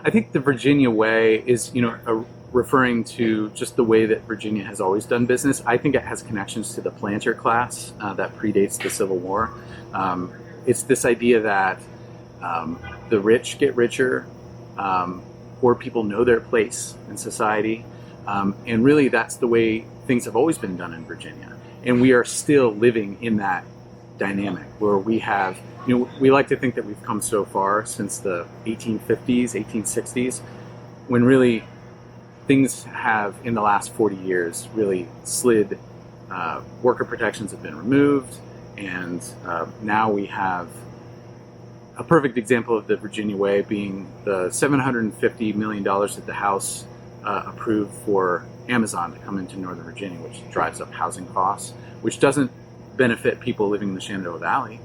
I think the Virginia way is, referring to just the way that Virginia has always done business. I think it has connections to the planter class that predates the Civil War. It's this idea that the rich get richer, poor people know their place in society, and really that's the way things have always been done in Virginia. And we are still living in that dynamic where we have, we like to think that we've come so far since the 1850s, 1860s, when really things have, in the last 40 years, really slid. Worker protections have been removed, and now we have a perfect example of the Virginia way being the $750 million that the House approved for Amazon to come into Northern Virginia, which drives up housing costs, which doesn't benefit people living in the Shenandoah Valley.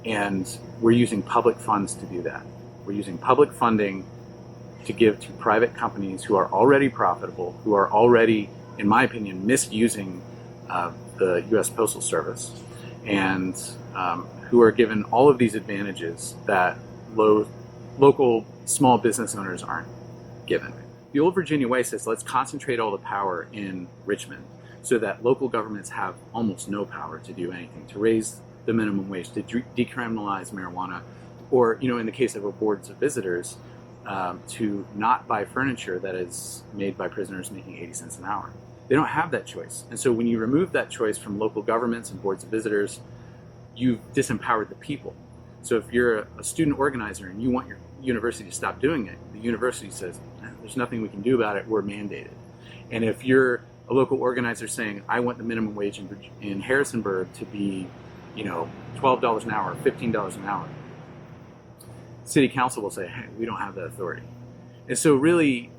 And we're using public funds to do that. We're using public funding to give to private companies who are already profitable, who are already, in my opinion, misusing the U.S. Postal Service, and who are given all of these advantages that local small business owners aren't given. The old Virginia way says, let's concentrate all the power in Richmond so that local governments have almost no power to do anything, to raise the minimum wage, to decriminalize marijuana, or, in the case of a boards of visitors, to not buy furniture that is made by prisoners making 80 cents an hour. They don't have that choice. And so when you remove that choice from local governments and boards of visitors, you've disempowered the people. So if you're a student organizer and you want your university to stop doing it, the university says, there's nothing we can do about it, we're mandated. And if you're a local organizer saying, I want the minimum wage in Harrisonburg to be, $12 an hour, $15 an hour, city council will say, hey, we don't have that authority. And so really,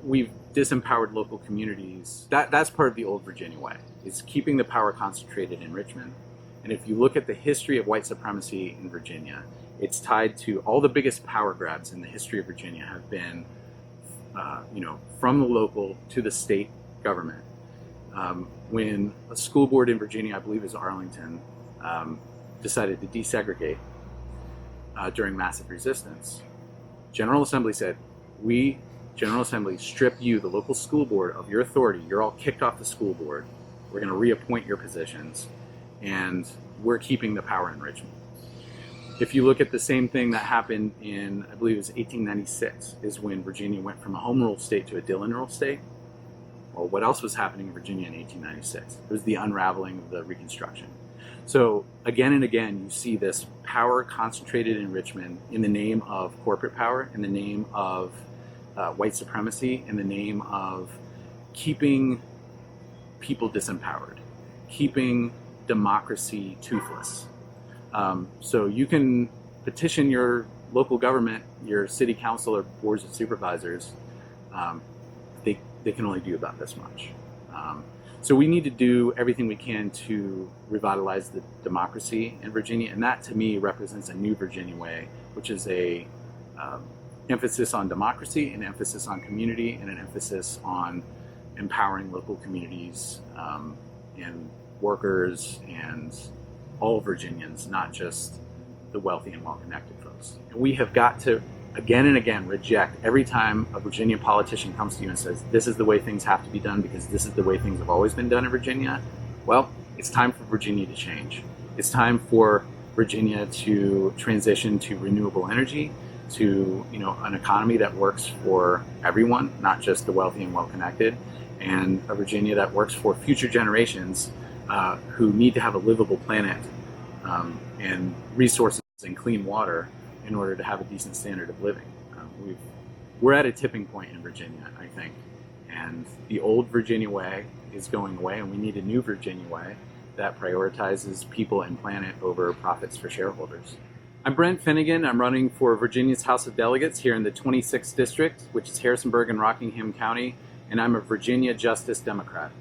we've disempowered local communities. That's part of the old Virginia way, is keeping the power concentrated in Richmond. And if you look at the history of white supremacy in Virginia, it's tied to all the biggest power grabs in the history of Virginia have been, from the local to the state government. When a school board in Virginia, I believe it was Arlington, decided to desegregate during massive resistance, General Assembly said, we, General Assembly, strip you, the local school board, of your authority. You're all kicked off the school board. We're going to reappoint your positions, and we're keeping the power in Richmond. If you look at the same thing that happened in, I believe it was 1896, is when Virginia went from a home rule state to a Dillon rule state. Well, what else was happening in Virginia in 1896? It was the unraveling of the Reconstruction. So again and again, you see this power concentrated in Richmond in the name of corporate power, in the name of white supremacy, in the name of keeping people disempowered, keeping democracy toothless. So you can petition your local government, your city council or boards of supervisors. They can only do about this much. So we need to do everything we can to revitalize the democracy in Virginia, and that to me represents a new Virginia way, which is a emphasis on democracy, an emphasis on community, and an emphasis on empowering local communities and workers and all Virginians, not just the wealthy and well-connected folks. And we have got to, again and again, reject every time a Virginia politician comes to you and says, this is the way things have to be done because this is the way things have always been done in Virginia. Well, it's time for Virginia to change. It's time for Virginia to transition to renewable energy, to an economy that works for everyone, not just the wealthy and well-connected, and a Virginia that works for future generations who need to have a livable planet and resources and clean water in order to have a decent standard of living. We're at a tipping point in Virginia, I think, and the old Virginia way is going away, and we need a new Virginia way that prioritizes people and planet over profits for shareholders. I'm Brent Finnegan. I'm running for Virginia's House of Delegates here in the 26th District, which is Harrisonburg and Rockingham County, and I'm a Virginia Justice Democrat.